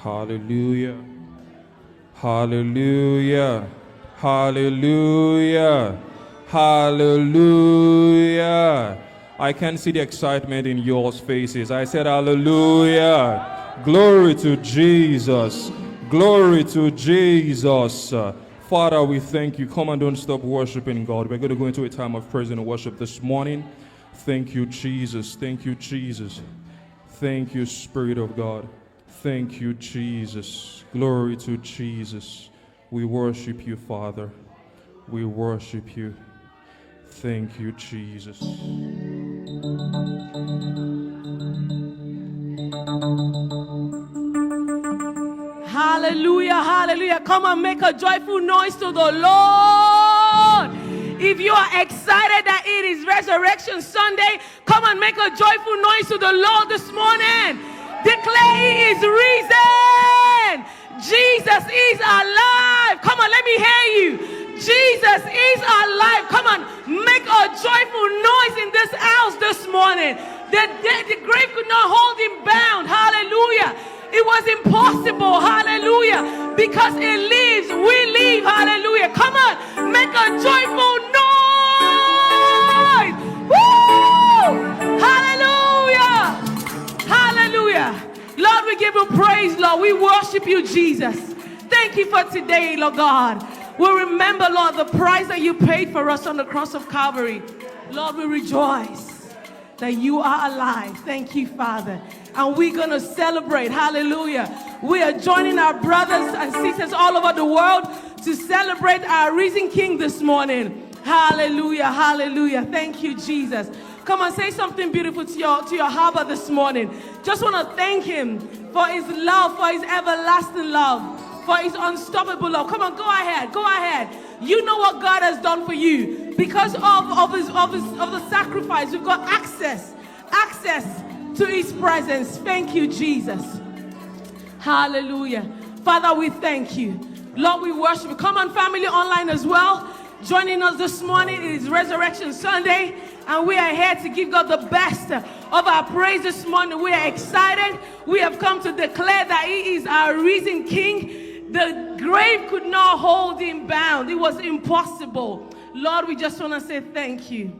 Hallelujah. Hallelujah. Hallelujah. Hallelujah. I can see the excitement in your faces. I said hallelujah. Glory to Jesus. Glory to Jesus. Father, we thank you. Come and don't stop worshiping God. We're going to go into a time of praise and worship this morning. Thank you, Jesus. Thank you, Jesus. Thank you, Spirit of God. Thank you, Jesus. Glory to Jesus. We worship you, Father. We worship you. Thank you, Jesus. Hallelujah, hallelujah. Come on, make a joyful noise to the Lord. If you are excited that it is Resurrection Sunday, come and make a joyful noise to the Lord this morning. Declare He is risen. Jesus is alive. Come on, let me hear you. Jesus is alive. Come on, make a joyful noise in this house this morning. The grave could not hold Him bound. Hallelujah. It was impossible. Hallelujah. Because it lives, we live. Hallelujah. Come on, make a joyful noise. Woo! Hallelujah. Hallelujah. Lord, we give you praise, Lord. We worship you, Jesus. Thank you for today, Lord God. We remember, Lord, the price that you paid for us on the cross of Calvary. Lord, we rejoice that you are alive. Thank you, Father. And we're going to celebrate. Hallelujah. We are joining our brothers and sisters all over the world to celebrate our risen King this morning. Hallelujah. Hallelujah. Thank you, Jesus. Come on, say something beautiful to your Abba this morning. Just want to thank Him for His love, for His everlasting love, for His unstoppable love. Come on, go ahead. Go ahead. You know what God has done for you. Because of the sacrifice, we've got access to His presence. Thank you, Jesus. Hallelujah. Father, we thank you. Lord, we worship you. Come on, family online as well. Joining us this morning, it is Resurrection Sunday, and we are here to give God the best of our praise this morning. We are excited. We have come to declare that He is our risen King. The grave could not hold Him bound. It was impossible. Lord, we just want to say thank you.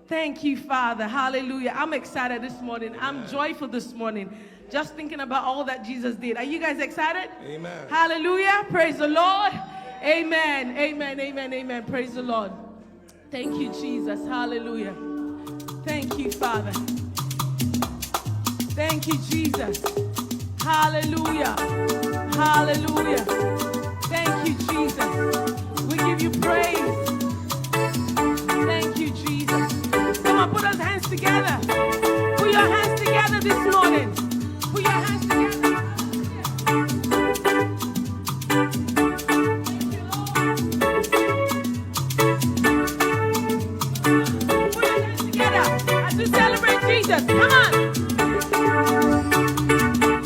Thank you, Father. Hallelujah. I'm excited this morning. I'm joyful this morning. Just thinking about all that Jesus did. Are you guys excited? Amen. Hallelujah. Praise the Lord. Amen. Amen. Amen. Amen. Praise the Lord. Thank you, Jesus. Hallelujah. Thank you, Father. Thank you, Jesus. Hallelujah. Hallelujah. Thank you, Jesus. We give you praise. Thank you, Jesus. Come on, put those hands together. Put your hands together this morning. Put your hands together. To celebrate Jesus. Come on.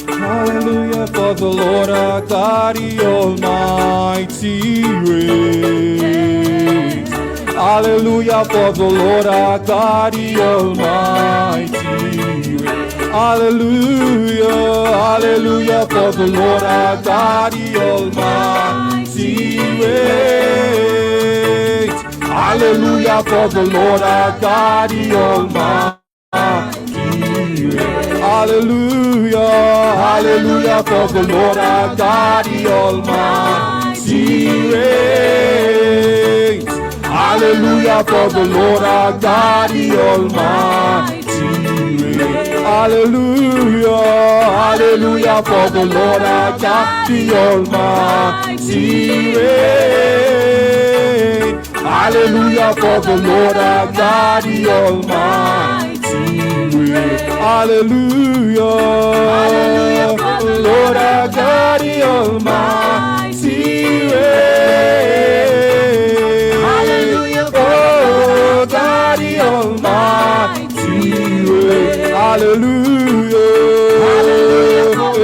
Hallelujah, for the Lord our God, the Almighty reigns. Hallelujah, for the Lord our God, the Almighty reigns. Hallelujah, hallelujah, for the Lord our God, the Almighty reigns. Hallelujah, for the Lord our God, the Almighty reigns. Hallelujah, hallelujah, for the Lord our God, the Almighty reigns. Hallelujah, for the Lord our God, the Almighty reigns. Hallelujah, hallelujah, for the Lord our God, the Almighty reigns. Hallelujah, for the Lord our God, the Almighty reigns. Hallelujah, hallelujah, for the Lord our God, the Almighty reigns. Hallelujah, for God, the Almighty reigns. Hallelujah, hallelujah, for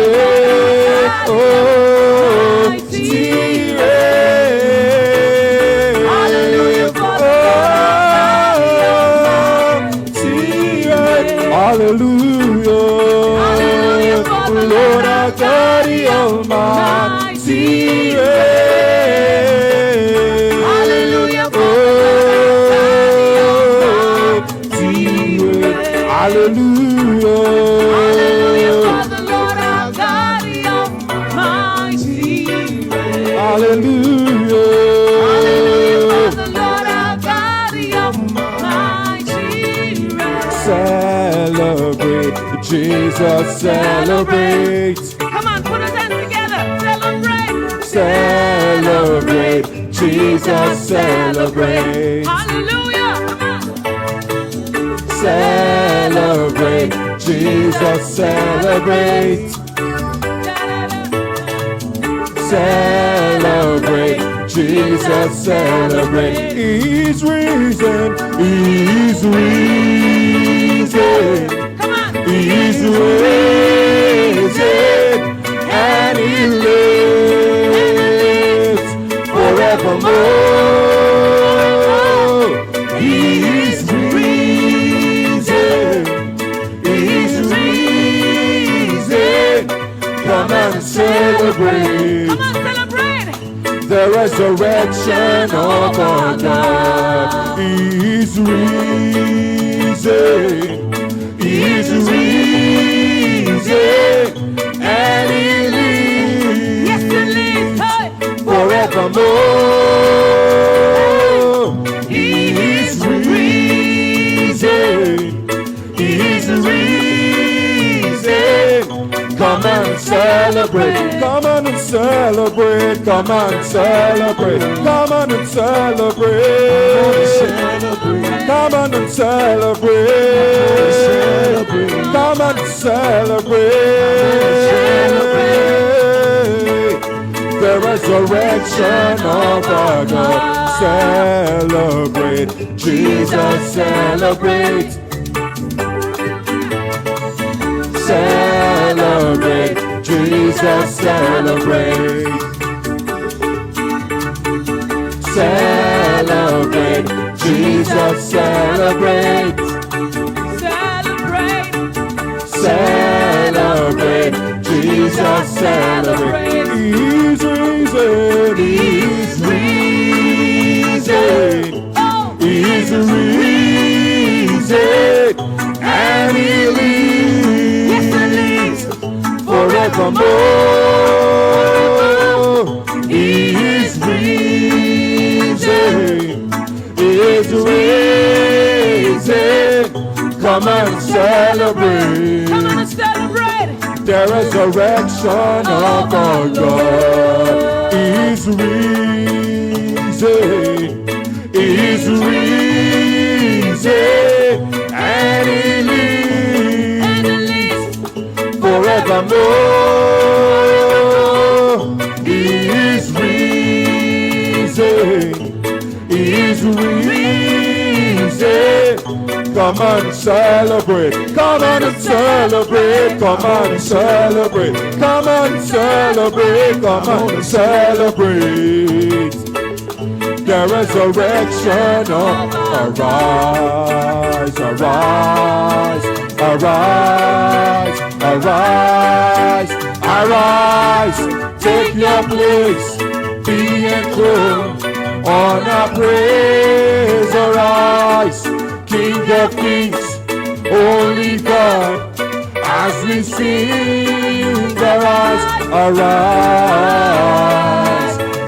Hallelujah, Lord our God the Almighty reigns. Hallelujah. Hallelujah. Hallelujah for the Lord our God the Almighty reigns. Hallelujah. Hallelujah for the Lord our God the Almighty reigns. Celebrate, Jesus, celebrate. Come on, put us hands together. Celebrate. Celebrate, Jesus, celebrate. Hallelujah. Come on. Celebrate, Jesus, celebrate. Celebrate, Jesus, celebrate. He's risen, He's risen. Come on. He's risen, and He lives forevermore. He's risen, He's risen. Come and celebrate Come on, celebrate. the resurrection of our God. He's risen, He's risen, and He Yes, lives He lives. Hey. forevermore. He's risen, He's risen. Come and celebrate, come on and celebrate, come on and celebrate, come on and celebrate, come on and celebrate, come on and celebrate the resurrection of our God. Celebrate, Jesus, celebrate. Celebrate, Jesus, celebrate. Celebrate, Jesus, celebrate. Celebrate. Celebrate, Jesus, celebrate. He's risen, He's risen, Oh. He's risen, and He lives forevermore. He is risen, He is risen. Come and celebrate Come on and celebrate. the resurrection of our God. He is risen, He is risen, and He lives forevermore. He is risen, He is risen. Come on, celebrate, come on and celebrate, come on and celebrate, come on and celebrate, come on and celebrate the resurrection of arise, arise, arise, arise, arise, take your place, be enthroned on our praise, arise, King of Kings, Holy God, as we sing, arise, arise,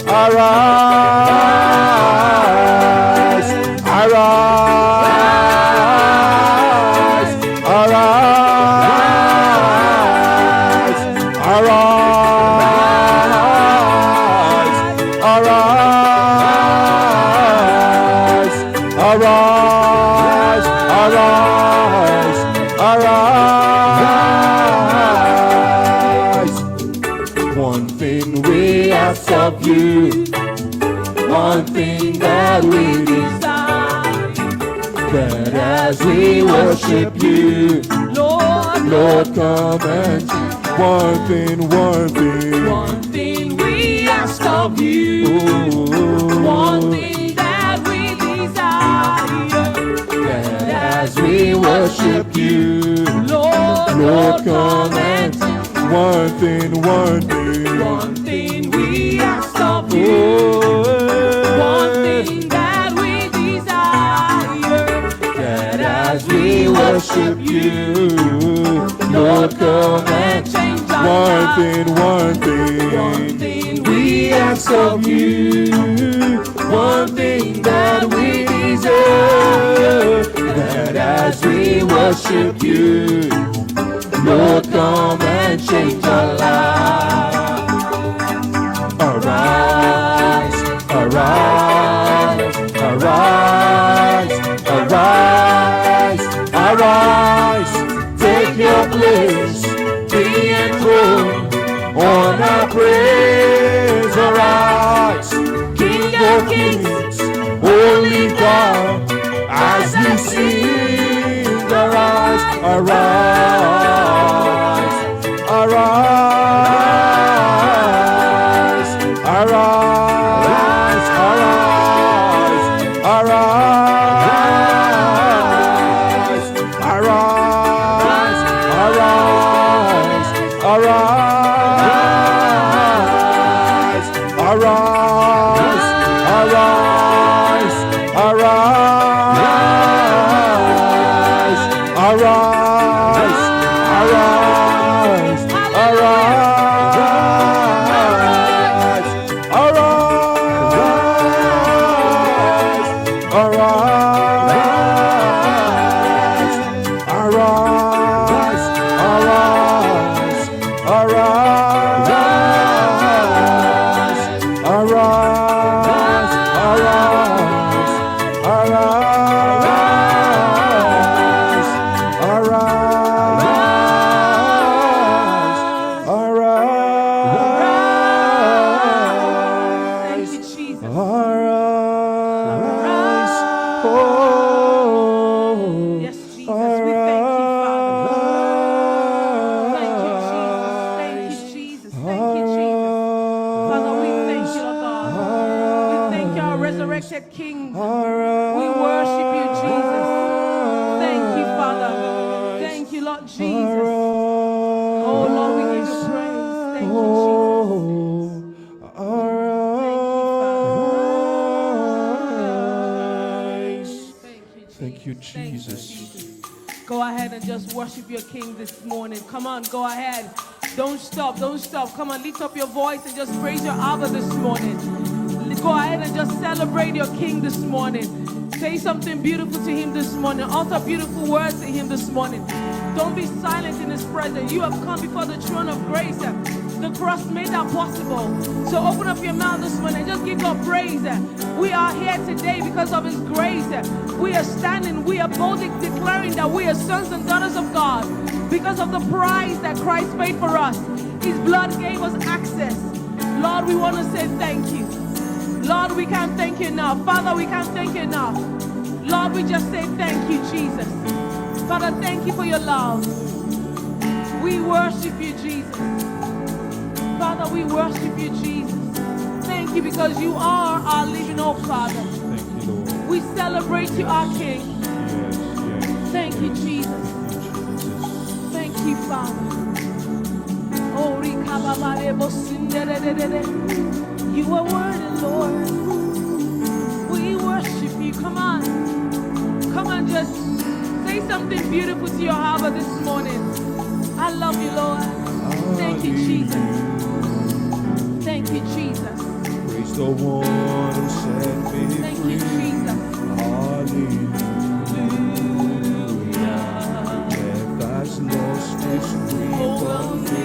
arise, arise, arise, arise, arise, arise, arise, arise. One thing we ask of you, one thing that we desire, that as we worship you, Lord, come and one thing we ask of you, one thing that we desire, that as we worship you, Lord, come and One thing, one thing. One thing we ask of you. One thing that we desire. That as we worship you, Lord, come and change our lives. One thing. One thing we ask of you. One thing that we desire. That as we worship you, Lord, come and change our lives. Arise, arise, arise, arise, arise. Take your place, be enthroned on our praise. Arise, King of kings, holy God, as we sing. Arise, arise, arise, arise, arise, arise, arise, arise, arise, arise, arise, arise, arise, arise, resurrected King. We worship you, Jesus. Thank you, Father. Thank you, Lord Jesus. Oh, Lord, we give you praise. Thank you, Jesus. Thank you, Jesus. Go ahead and just worship your King this morning. Come on, go ahead. Don't stop, don't stop. Come on, lift up your voice and just praise your Abba this morning. Go ahead and just celebrate your King this morning. Say something beautiful to him this morning. Utter beautiful words to him this morning. Don't be silent in his presence. You have come before the throne of grace. The cross made that possible. So open up your mouth this morning and just give God praise. We are here today because of his grace. We are standing, we are boldly declaring that we are sons and daughters of God because of the price that Christ paid for us. His blood gave us access. Lord, we want to say thank you. Lord, we can't thank you enough. Father, we can't thank you enough. Lord, we just say thank you, Jesus. Father, thank you for your love. We worship you, Jesus. Father, we worship you, Jesus. Thank you because you are our living hope, Father. Thank you, Lord. We celebrate you, our King. Yes, yes. Thank you, Jesus. Thank you, Father. Oh, you are worthy, Lord. We worship you. Come on. Come on, just say something beautiful to your Abba this morning. I love you, Lord. Thank you, Jesus. Thank you, Jesus. Praise the one who set me free. Thank you, Jesus. Hallelujah. Death has lost its grip on me.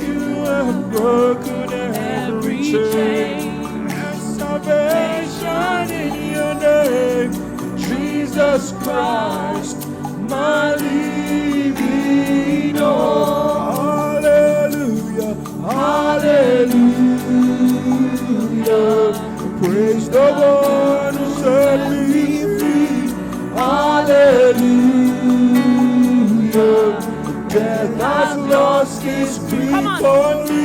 You have broken every chain. And salvation in your name. Jesus Christ, my living hope. Hallelujah. Hallelujah. Praise the one who set me free. Hallelujah. Death has lost its grip on me.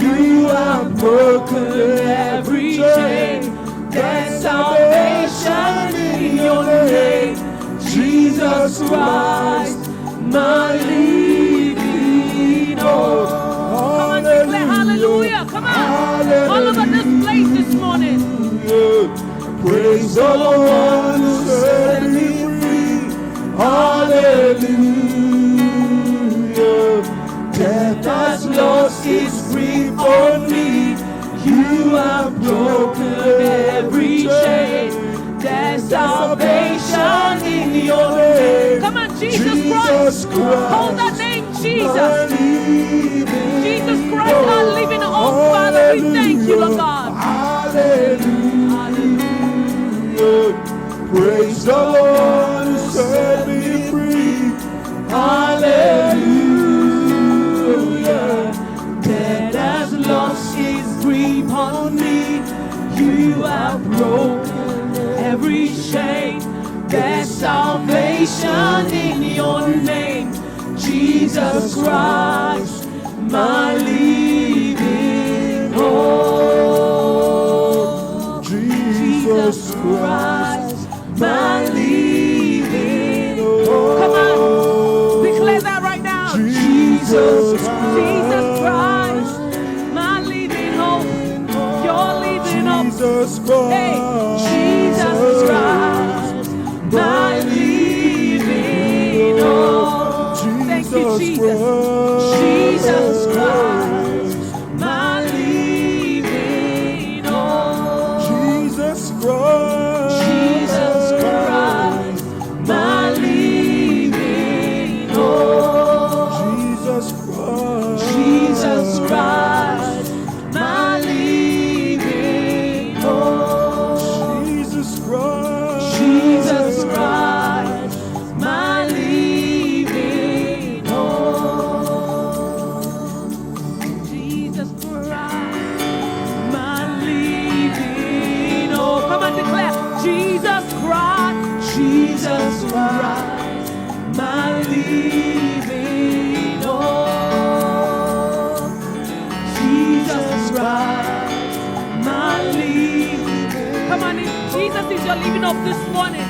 You have broken every chain. There's salvation in your name. Jesus Christ, my living hope. Praise the one who set me free. Hallelujah. Death has lost its grip on me. You have broken every chain. There's salvation in your name. Come on, Jesus Christ. Hold that name, Jesus. Jesus Christ, our living hope, Father. We thank you, Lord God. Hallelujah. Praise the Lord who set me free. Hallelujah. Death has lost its grip on me. You have broken every chain. There's salvation in your name, Jesus Christ, my living hope. Jesus Christ, my living hope. Come on, declare that right now. Jesus Christ, my living hope. Your living hope. Jesus Christ. Hey, Jesus Christ, my living hope. Thank you, Jesus. Jesus Christ, my living hope. Jesus Christ. Jesus Christ, my living hope. Jesus Christ. Jesus Christ, my living hope. Jesus Christ. Jesus Christ, my living hope. Jesus Christ, my living hope. Come on, declare. Jesus Christ, Jesus Christ, my living hope. Jesus Christ, my living. Come on, if Jesus is your living hope this morning,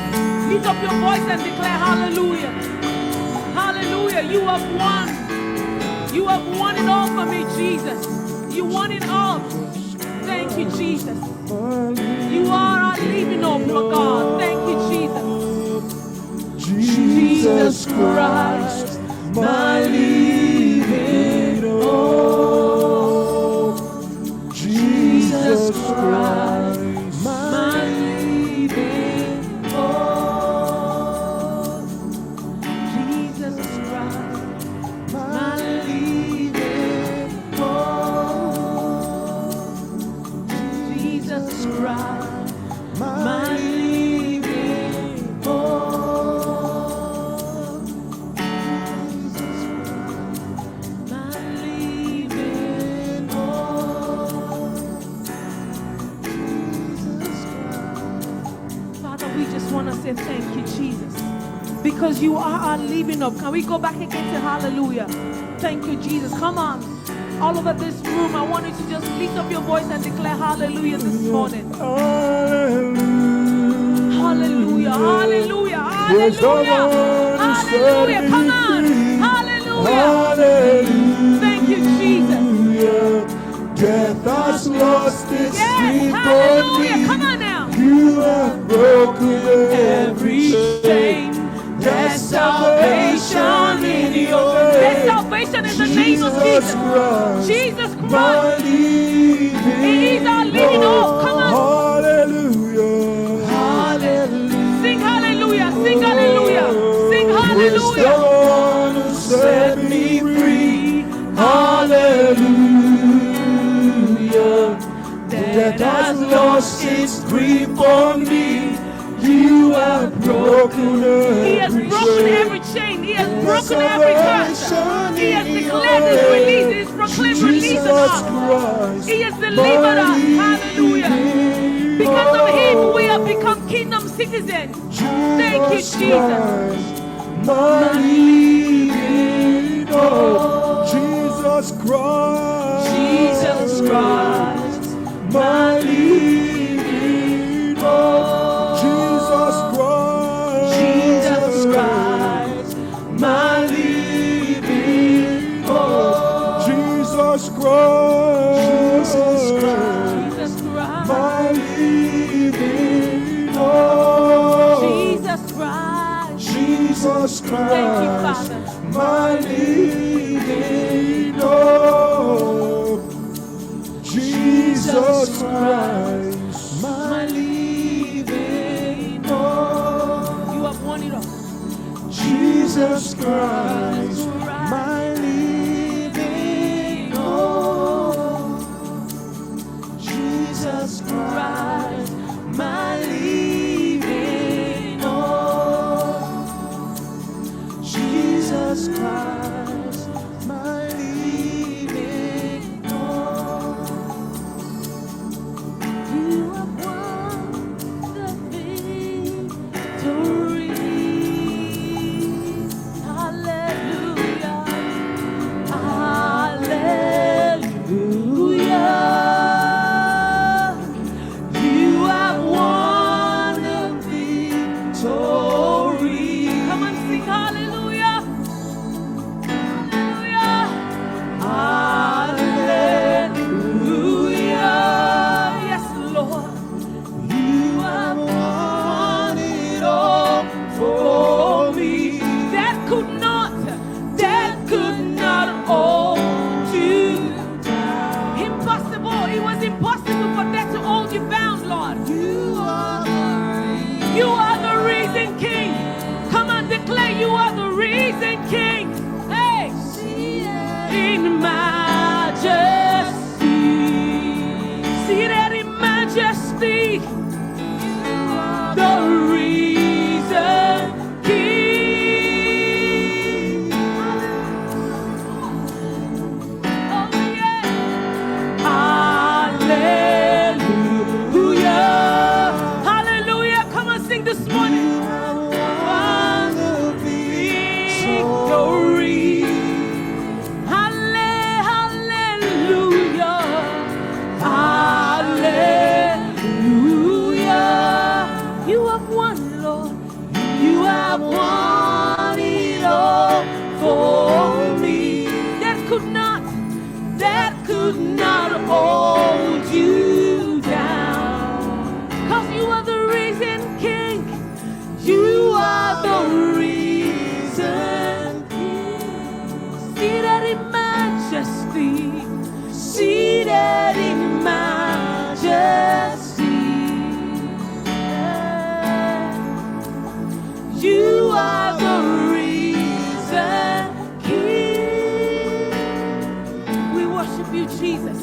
lift up your voice and declare hallelujah. Hallelujah. You have won. You have won it all for me, Jesus. You won it all. Thank you, Jesus. You are our living hope, Lord God. Thank you, Jesus. Jesus Christ, my living hope. Jesus Christ, my living hope. Jesus Christ, my living hope. Jesus Christ, my living hope. My living hope. Jesus Christ. Father, we just want to say thank you, Jesus, because you are our living hope. Can we go back again to hallelujah? Thank you, Jesus. Come on. All over this room, I want you to just lift up your voice and declare hallelujah this morning. Hallelujah, hallelujah, hallelujah, hallelujah. Come on, hallelujah. Thank you, Jesus. Death has lost its Yes, grip on hallelujah. me. Come on now. You have broken every chain. There's salvation in your There's name. salvation in the name of Jesus. Jesus My Christ. living He is our living hope. Come on. Hallelujah. Hallelujah. Sing hallelujah. Sing hallelujah. Sing Praise the hallelujah. one who set me free. Hallelujah. Death has lost its grip on me. You have broken He has broken every chain. He has broken every curse. He has declared his release. He has proclaimed release in us. He has delivered us. Hallelujah. Because of him, we have become kingdom citizens. Thank you, Jesus. My living hope. Jesus Christ. Jesus Christ. My living hope. Jesus Christ. Jesus Christ. My living hope. Jesus Christ. Jesus Christ. My living hope. Jesus Christ, Thank you, Father. my living hope. Jesus Christ, my living hope. You have won it all. Jesus Christ, my living hope. Jesus Christ, my living hope. Jesus Christ, my living hope. You have won the victory. Hallelujah. Hallelujah. You have won the victory. Come on, sing hallelujah. Hallelujah. Hallelujah. Yes, Lord. You have won it all for me. That could not hold you down. Impossible. It was impossible for that to hold you bound, Lord. You are the reason, King. Come on, declare you are the reason, King. Hey, in majesty, seated in majesty, the reason, King. Oh yeah, hallelujah, hallelujah. Come on, sing this morning. Victory. Hallelujah. Hallelujah. You have won, Lord. You have won it all for me. That could not hold you down. 'Cause you are the reason, King. You are the reason, King. Seated in majesty, seated in majesty. You are the reason, King. We worship you, Jesus.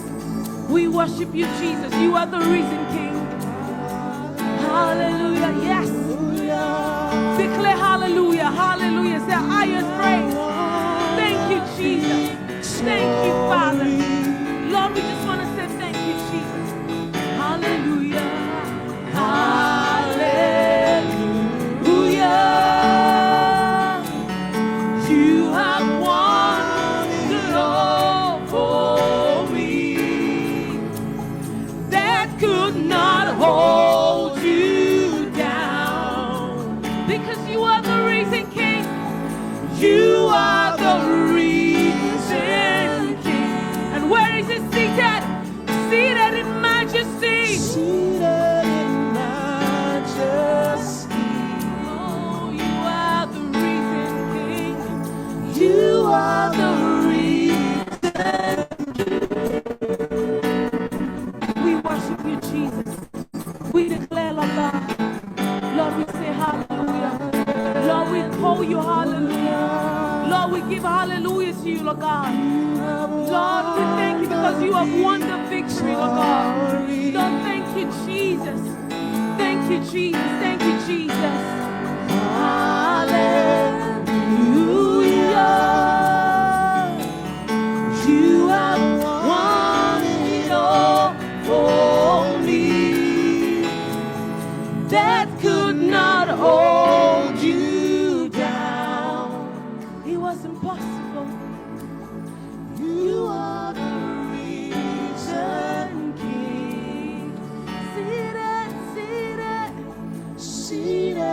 We worship you, Jesus. You are the reason, King. Hallelujah. Yes. Declare hallelujah. Hallelujah. Say highest praise. Thank you, Jesus. Thank you, Father. Lord, we just want to say thank you, Jesus. Hallelujah. Hallelujah. You have won it all for me. That could not hold you down. Because you are the reason, King. You are the reason, King. And where is it seated? Seated in majesty. Seated in majesty. Oh, you are the reason, King. You are the reason. We worship you, Jesus. We declare, Lord God. Lord, we say hallelujah. Lord, we call you hallelujah. Lord, we give hallelujah to you, Lord God. Lord, we thank you because you have won the victory, Lord God. Lord, thank you, Jesus. Thank you, Jesus. Thank you, Jesus. Hallelujah. You have won it all for me. That could not hold you down. It was impossible. You are the reason, King. Seated, seated, seated.